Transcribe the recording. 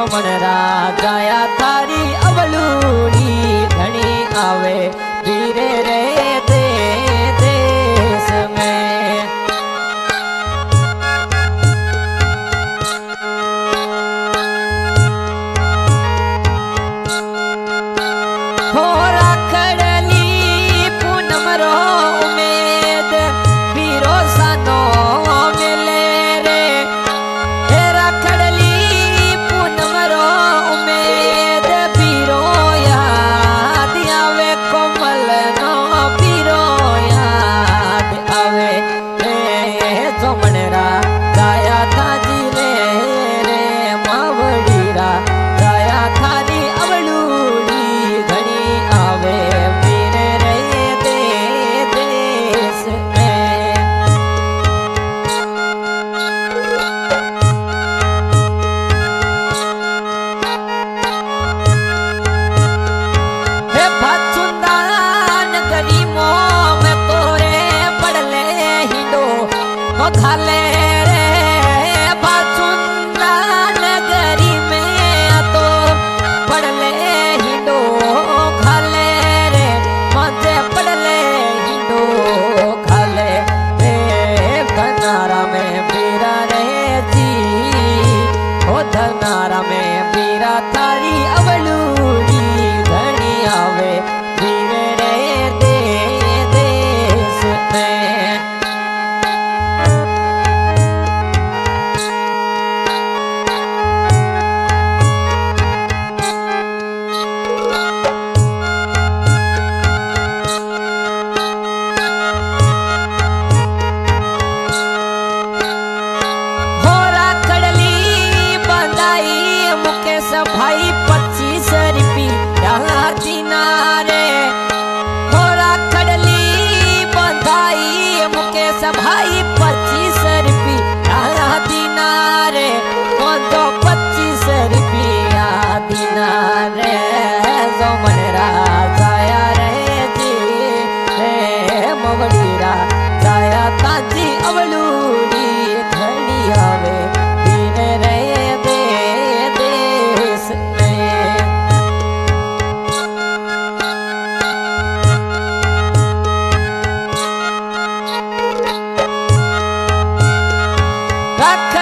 जमण राजाया थारी अवलूड़ी घनी आवे धीरे रे दे देश में। हो राखड़ली पूनम रो उमेद बीरो सानो मिले रे। हे राखड़ली पूनम रो उमेद बीरो याद आवे कोमल नो बीरो याद आवे रे। जमण राजाया थाजी ले रे मावड़ी राजाया थारी अवलूड़ी घनी आवे वीरे रे दे देश में। हे भाचुंदा नगरी मोह में तोरे पड़ले हिंडो खाले रे। भाचुंदा नगरी में तो पड़ले हिंडो खाले रे। मजे पड़ले हिंडो खाले रे। धनारा में बीरा रे जी ओ धनारा में बीरा थारी अवलूड़ी घनी आवे धीरे रे दे देश में। हो राखड़ली बंदाई मुकेश भाई 25 रुपया दिनारे। हो राखड़ली बंदाई मुकेश भाई 25 रुपया दिनारे। वो तो 25 रुपया दिनारे। जमण राजाया रे जी रे मवड़ी राजाया ताजी अवलूड़ी घनी आवे धीरे रे दे देश में। रख